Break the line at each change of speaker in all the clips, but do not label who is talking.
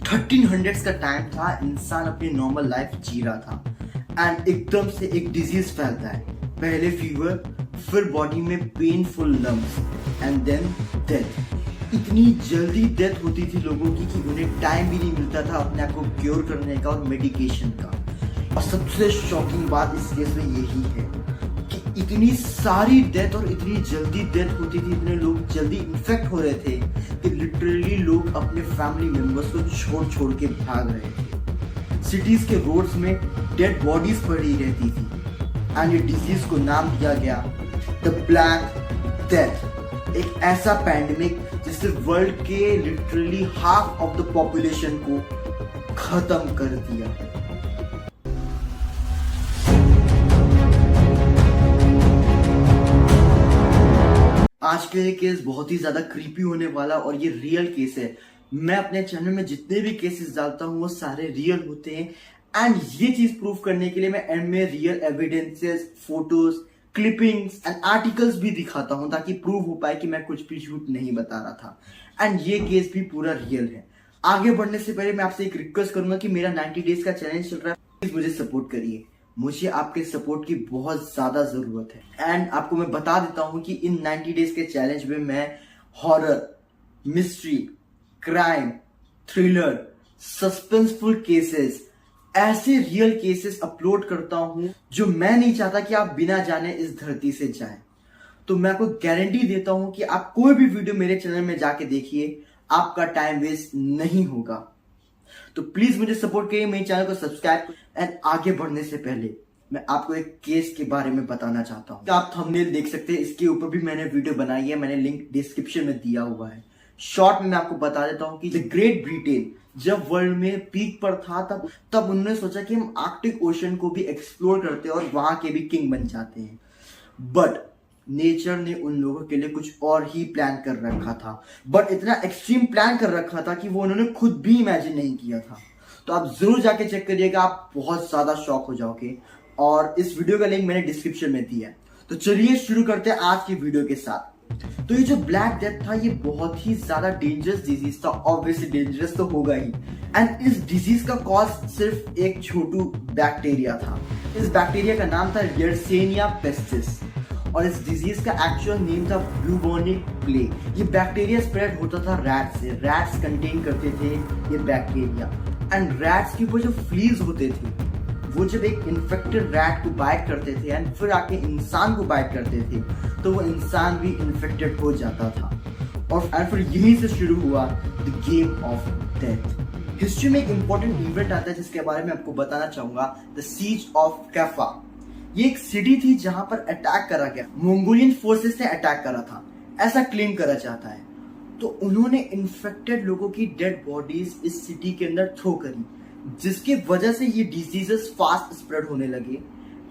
1300s का time था, इंसान अपनी नॉर्मल लाइफ जी रहा था एंड एकदम से एक डिजीज फैलता है। पहले फीवर, फिर बॉडी में painful lumps and then death. इतनी जल्दी डेथ होती थी लोगों की कि उन्हें टाइम भी नहीं मिलता था अपने आप को क्योर करने का और मेडिकेशन का। और सबसे शॉकिंग बात इस केस में यही है कि इतनी सारी डेथ और इतनी जल्दी डेथ होती थी, इतने लोग जल्दी इन्फेक्ट हो रहे थे कि लिटरली लोग अपने फैमिली मेंबर्स को छोड़ छोड़ के भाग रहे थे। सिटीज के रोड्स में डेड बॉडीज पड़ी रहती थी एंड ये डिजीज को नाम दिया गया द ब्लैक डेथ। एक ऐसा पैंडेमिक जिसने वर्ल्ड के literally half of the population को खत्म कर दिया। आज का ये केस बहुत ही ज्यादा क्रीपी होने वाला और ये रियल केस है। मैं अपने चैनल में जितने भी केसेस डालता हूँ वो सारे रियल होते हैं एंड ये चीज प्रूव करने के लिए मैं एंड में real evidences, photos, clippings and articles भी दिखाता हूँ ताकि प्रूव हो पाए कि मैं कुछ भी झूठ नहीं बता रहा था एंड ये केस भी पूरा रियल है। आगे बढ़ने से पहले मैं आपसे एक रिक्वेस्ट करूंगा कि मेरा 90 डेज का चैलेंज चल रहा है, प्लीज मुझे सपोर्ट करिए। मुझे आपके सपोर्ट की बहुत ज्यादा जरूरत है एंड आपको मैं बता देता हूं कि इन 90 डेज के चैलेंज में मैं horror, mystery, crime, thriller, suspenseful cases, ऐसे रियल केसेस अपलोड करता हूं जो मैं नहीं चाहता कि आप बिना जाने इस धरती से जाएं। तो मैं आपको गारंटी देता हूं कि आप कोई भी वीडियो मेरे चैनल में जाके देखिए, आपका टाइम वेस्ट नहीं होगा। तो प्लीज मुझे सपोर्ट करिए, मेरे चैनल को सब्सक्राइब एंड आगे बढ़ने से पहले मैं आपको एक केस के बारे में बताना चाहता हूं। आप थंबनेल देख सकते हैं, इसके ऊपर भी मैंने वीडियो बनाई है, मैंने लिंक डिस्क्रिप्शन में दिया हुआ है। शॉर्ट में मैं आपको बता देता हूं कि द ग्रेट ब्रिटेन जब वर्ल्ड में पीक पर था तब उन्होंने सोचा कि हम आर्कटिक ओशन को भी एक्सप्लोर करते हैं और वहां के भी किंग बन जाते हैं। बट नेचर ने उन लोगों के लिए कुछ और ही प्लान कर रखा था, बट इतना एक्सट्रीम प्लान कर रखा था कि वो उन्होंने खुद भी इमेजिन नहीं किया था। तो आप जरूर जाके चेक करिएगा, आप बहुत ज्यादा शॉक हो जाओगे और इस वीडियो का लिंक मैंने डिस्क्रिप्शन में दिया है। तो चलिए शुरू करते हैं आज की वीडियो के साथ। तो ये जो ब्लैक डेथ था ये बहुत ही ज्यादा डेंजरस डिजीज था, ऑब्वियसली डेंजरस तो होगा ही एंड इस डिजीज का कॉज सिर्फ एक छोटू बैक्टीरिया था। इस बैक्टीरिया का नाम था यर्सेनिया पेस्टिस और इस डिजीज का एक्चुअल नेम था ब्लूबोनिक प्लेग। ये बैक्टीरिया स्प्रेड होता था रैट से, रैट्स कंटेन करते थे ये बैक्टीरिया एंड रैट्स के ऊपर जो फ्लीज होते थे वो जब एक इन्फेक्टेड रैट को बाइट करते थे एंड फिर आके इंसान को बाइट करते थे तो वो इंसान भी इन्फेक्टेड हो जाता था और फिर यहीं से शुरू हुआ the game of death. History में एक इंपॉर्टेंट इवेंट आता है जिसके बारे में आपको बताना चाहूंगा, द सीज ऑफ कैफा। ये एक सिटी थी जहां पर अटैक करा गया, मंगोलियन फोर्सेस ने अटैक करा था, ऐसा क्लेम करा जाता है। तो उन्होंने इन्फेक्टेड लोगों की डेड बॉडीज इस सिटी के अंदर थ्रो करी जिसकी वजह से ये डिजीजेस फास्ट स्प्रेड होने लगे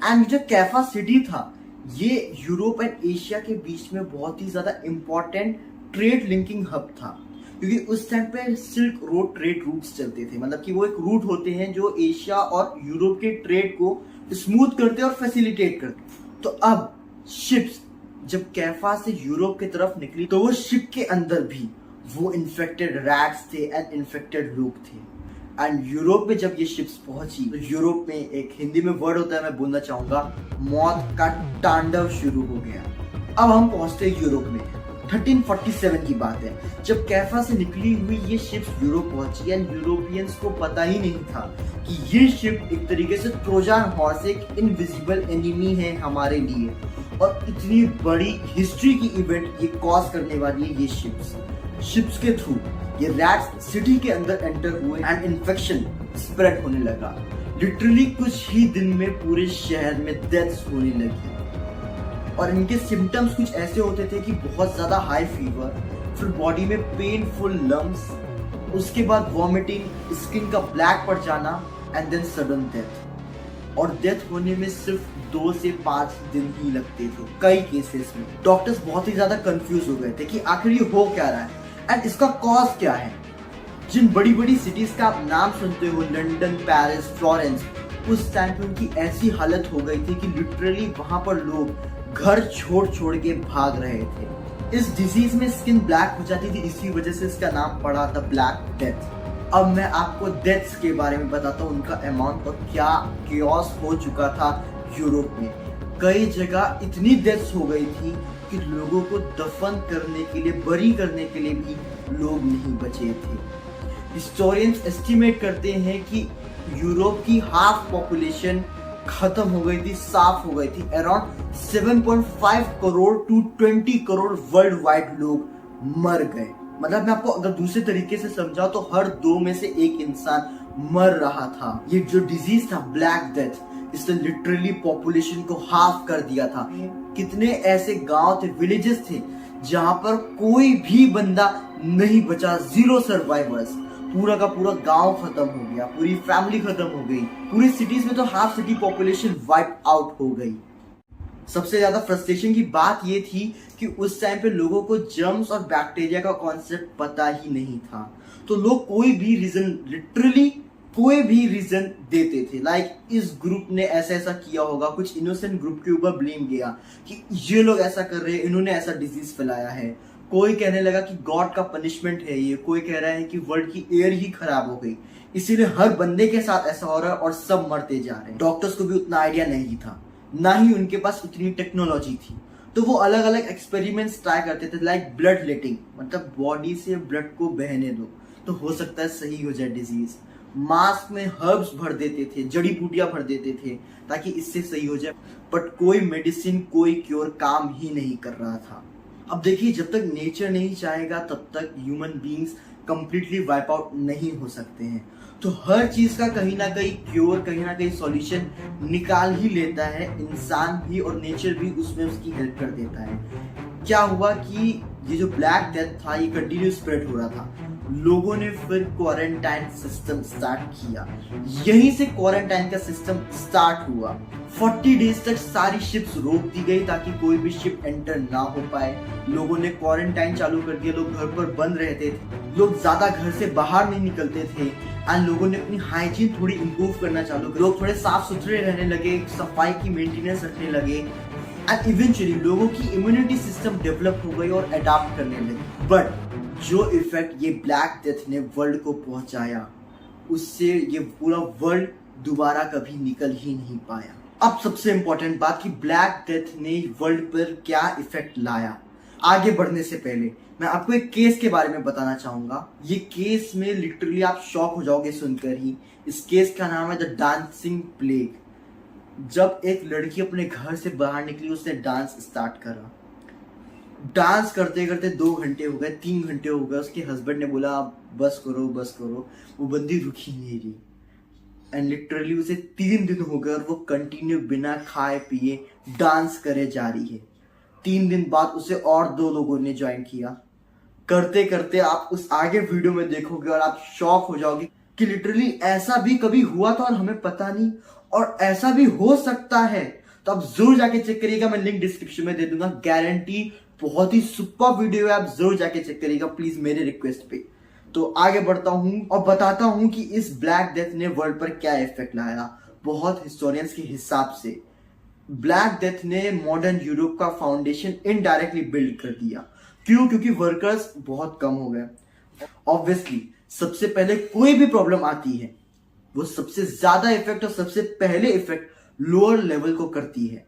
एंड जो कैफा सिटी था ये यूरोप एंड एशिया के बीच में बहुत ही ज्यादा इंपॉर्टेंट ट्रेड लिंकिंग हब था क्योंकि उस टाइम पे सिल्क रोड ट्रेड रूट्स चलते थे। मतलब कि वो एक रूट होते हैं जो एशिया और यूरोप के ट्रेड को स्मूथ करते और फैसिलिटेट करते। तो अब शिप्स जब कैफा से यूरोप की तरफ निकली तो वो शिप के अंदर भी वो इन्फेक्टेड रैट्स थे एंड इन्फेक्टेड लोग थे एंड यूरोप में जब ये शिप्स पहुंची तो यूरोप में एक हिंदी में वर्ड होता है, मैं बोलना चाहूंगा, मौत का तांडव शुरू हो गया। अब हम पहुंचते हैं यूरोप में। 1347 की बात है जब कैफा से निकली हुई ये शिप्स यूरोप पहुंची एंड यूरोपियंस को पता ही नहीं था कि ये शिप एक तरीके से ट्रोजन हॉर्स, एक इनविजिबल एनिमी है हमारे लिए और इतनी बड़ी हिस्ट्री की इवेंट ये कॉज करने वाली है। ये शिप्स के थ्रू ये रैट्स सिटी के अंदर एंटर हुए एंड इन्फेक्शन स्प्रेड होने लगा। लिटरली कुछ ही दिन में पूरे शहर में डेथ्स होने लगी और इनके सिम्टम्स कुछ ऐसे होते थे कि बहुत ज्यादा हाई फीवर, फिर बॉडी में पेनफुल लम्स, उसके बाद वॉमिटिंग, स्किन का ब्लैक पड़ जाना एंड देन सडन डेथ। और डेथ होने में सिर्फ 2 से 5 दिन ही लगते थे कई केसेस में। डॉक्टर्स बहुत ही ज्यादा कंफ्यूज हो गए थे कि आखिर ये हो क्या रहा है एंड इसका कॉज क्या है। जिन बड़ी बड़ी सिटीज का आप नाम सुनते हो, लंदन, पेरिस, फ्लोरेंस, उस टाइम पे उनकी ऐसी हालत हो गई थी कि लिटरली वहां पर लोग घर छोड़ छोड़ के भाग रहे थे। इस डिजीज में स्किन ब्लैक हो जाती थी, इसी वजह से इसका नाम पड़ा द ब्लैक डेथ। अब मैं आपको डेथ्स के बारे में बताता हूँ, उनका अमाउंट और क्या केओस हो चुका था यूरोप में। कई जगह इतनी डेथ्स हो गई थी कि लोगों को दफन करने के लिए, बरी करने के लिए भी लोग नहीं बचे थे। हिस्टोरियंस एस्टिमेट करते हैं कि यूरोप की हाफ पॉपुलेशन खत्म हो गई थी, साफ हो गई थी। Around 7.5 crore to 20 crore worldwide लोग मर गए। मतलब मैं आपको अगर दूसरे तरीके से समझाऊं तो हर 2 में से 1 इंसान मर रहा था। ये जो डिजीज था ब्लैक डेथ, इसने लिटरली पॉपुलेशन को हाफ कर दिया था। कितने ऐसे गांव थे, विलेजेस थे जहां पर कोई भी बंदा नहीं बचा, 0 सर्वाइवर्स। पूरा का पूरा गांव खत्म हो गया, पूरी फैमिली खत्म हो गई। पूरी सिटीज में तो half city population wipe out हो गई। सबसे ज्यादा फ्रस्ट्रेशन की बात ये थी कि उस टाइम पे लोगों को जर्म्स और बैक्टीरिया का कॉन्सेप्ट पता ही नहीं था। तो लोग कोई भी रीजन, लिटरली कोई भी रीजन देते थे। लाइक इस ग्रुप ने ऐसा किया होगा, कुछ इनोसेंट ग्रुप के ऊपर ब्लेम किया कि ये लोग ऐसा कर रहे हैं, इन्होंने ऐसा डिजीज फैलाया है। कोई कहने लगा कि गॉड का पनिशमेंट है ये, कोई कह रहा है कि वर्ल्ड की एयर ही खराब हो गई, इसीलिए हर बंदे के साथ ऐसा हो रहा है और सब मरते जा रहे हैं। डॉक्टर्स को भी उतना आइडिया नहीं था, ना ही उनके पास उतनी टेक्नोलॉजी थी। तो वो अलग अलग एक्सपेरिमेंट्स ट्राई करते थे, लाइक ब्लड लेटिंग, मतलब बॉडी से ब्लड को बहने दो तो हो सकता है सही हो जाए डिजीज। मास्क में हर्ब्स भर देते थे, जड़ी बूटियां भर देते थे ताकि इससे सही हो जाए, बट कोई मेडिसिन, कोई क्योर काम ही नहीं कर रहा था। अब देखिए, जब तक नेचर नहीं चाहेगा तब तक human beings completely wipe out नहीं हो सकते हैं। तो हर चीज का कहीं ना कहीं क्योर, कहीं ना कहीं सॉल्यूशन निकाल ही लेता है इंसान भी, और नेचर भी उसमें उसकी हेल्प कर देता है। क्या हुआ कि ये जो ब्लैक डेथ था ये कंटिन्यू स्प्रेड हो रहा था। लोगों ने फिर क्वारंटाइन सिस्टम स्टार्ट किया, यहीं से क्वारंटाइन का सिस्टम स्टार्ट हुआ। 40 डेज तक सारी शिप्स रोक दी गई ताकि कोई भी शिप एंटर ना हो पाए। लोगों ने क्वारंटाइन चालू कर दिया, लोग घर पर बंद रहते थे, लोग ज्यादा घर से बाहर नहीं निकलते थे। एंड लोगों ने अपनी हाइजीन थोड़ी इंप्रूव करना चालू कर, लोग थोड़े साफ सुथरे रहने लगे, सफाई की मेंटेनेंस रखने लगे। एंड इवेंचुअली लोगों की इम्यूनिटी सिस्टम डेवलप हो गई और अडॉप्ट करने लगी। बट जो इफेक्ट ये ब्लैक डेथ ने वर्ल्ड को पहुंचाया, उससे ये पूरा वर्ल्ड दोबारा कभी निकल ही नहीं पाया। अब सबसे इंपॉर्टेंट बात कि ब्लैक डेथ ने वर्ल्ड पर क्या इफेक्ट लाया। आगे बढ़ने से पहले मैं आपको एक केस के बारे में बताना चाहूंगा। ये केस में लिटरली आप शॉक हो जाओगे सुनकर ही। इस केस का नाम है द डांसिंग प्लेग। जब एक लड़की अपने घर से बाहर निकली, उसने डांस स्टार्ट करा। डांस करते करते 2 घंटे हो गए, 3 घंटे हो गए। उसके हस्बैंड ने बोला बस करो बस करो, वो बंदी रुकी नहीं रही। एंड लिटरली उसे 3 दिन हो गए और वो कंटिन्यू बिना खाए पिए डांस करे जा रही है। 3 दिन बाद उसे और 2 लोगों ने ज्वाइन किया। करते करते आप उस आगे वीडियो में देखोगे और आप शॉक हो जाओगे कि लिटरली ऐसा भी कभी हुआ था और हमें पता नहीं, और ऐसा भी हो सकता है। तो आप जरूर जाके चेक करिएगा, मैं लिंक डिस्क्रिप्शन में दे दूंगा, गारंटी बहुत ही सुपर वीडियो है, आप जरूर जाके चेक करिएगा प्लीज, मेरे रिक्वेस्ट पे। तो आगे बढ़ता हूं और बताता हूं कि इस ब्लैक डेथ ने वर्ल्ड पर क्या इफेक्ट लाया। बहुत हिस्टोरियंस के हिसाब से ब्लैक डेथ ने मॉडर्न यूरोप का फाउंडेशन इनडायरेक्टली बिल्ड कर दिया। क्यों? क्योंकि वर्कर्स बहुत कम हो गए। ऑब्वियसली सबसे पहले कोई भी प्रॉब्लम आती है, वो सबसे ज्यादा इफेक्ट और सबसे पहले इफेक्ट लोअर लेवल को करती है,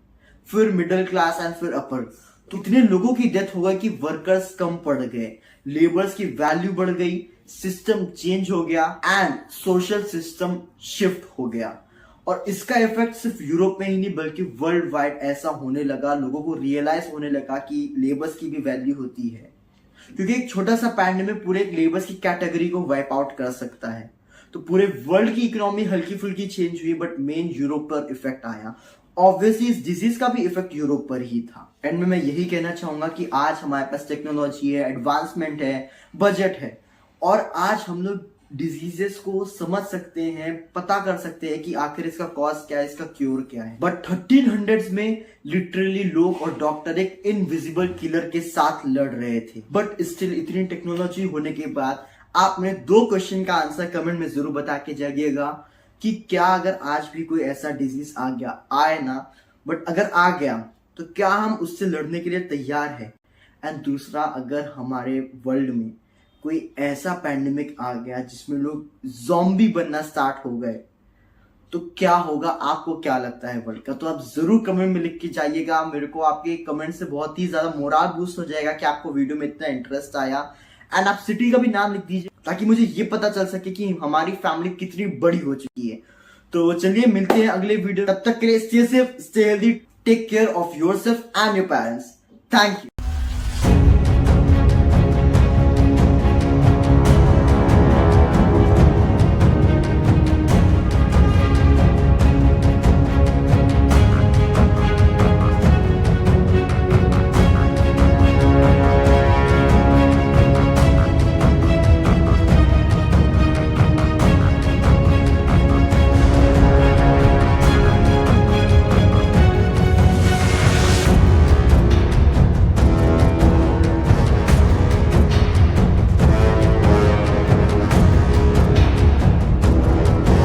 फिर मिडिल क्लास एंड फिर अपर। तो इतने लोगों की डेथ हो गई कि वर्कर्स कम पड़ गए, लेबर्स की वैल्यू बढ़ गई, सिस्टम चेंज हो गया एंड सोशल सिस्टम शिफ्ट हो गया। और इसका इफेक्ट सिर्फ यूरोप में ही नहीं बल्कि वर्ल्ड वाइड ऐसा होने लगा। लोगों को रियलाइज होने लगा कि लेबर्स की भी वैल्यू होती है, क्योंकि एक छोटा सा पैंडेमिक पूरे एक लेबर्स की कैटेगरी को वाइप आउट कर सकता है। तो पूरे वर्ल्ड की इकोनॉमी हल्की फुल्की चेंज हुई, बट मेन यूरोप पर इफेक्ट आया। ऑब्वियसली इस डिजीज का भी इफेक्ट यूरोप पर ही था। एंड में मैं यही कहना चाहूंगा कि आज हमारे पास टेक्नोलॉजी है, एडवांसमेंट है, बजट है, और आज हम लोग डिजीजेस को समझ सकते हैं, पता कर सकते हैं कि आखिर इसका कॉज क्या है, इसका क्योर क्या है। बट 1300s में लिटरली लोग और डॉक्टर एक इनविजिबल किलर के साथ लड़ रहे थे। बट स्टिल इतनी टेक्नोलॉजी होने के बाद आपने 2 क्वेश्चन का आंसर कमेंट में जरूर बता के जाइएगा कि क्या अगर आज भी कोई ऐसा डिजीज आ गया, आए ना, बट अगर आ गया तो क्या हम उससे लड़ने के लिए तैयार है। एंड दूसरा, अगर हमारे वर्ल्ड में कोई ऐसा पैंडेमिक आ गया जिसमें लोग ज़ॉम्बी बनना स्टार्ट हो गए, तो क्या होगा? आपको क्या लगता है वर्ल्ड का? तो आप जरूर कमेंट में लिख के जाइएगा। मेरे को आपके कमेंट से बहुत ही ज्यादा मोराल बूस्ट हो जाएगा कि आपको वीडियो में इतना इंटरेस्ट आया। एंड आप सिटी का भी नाम लिख दीजिए ताकि मुझे ये पता चल सके कि हमारी फैमिली कितनी बड़ी हो चुकी है। तो चलिए मिलते हैं अगले वीडियो, तब तक के लिए stay safe, stay healthy, take care of yourself and your parents. Thank you.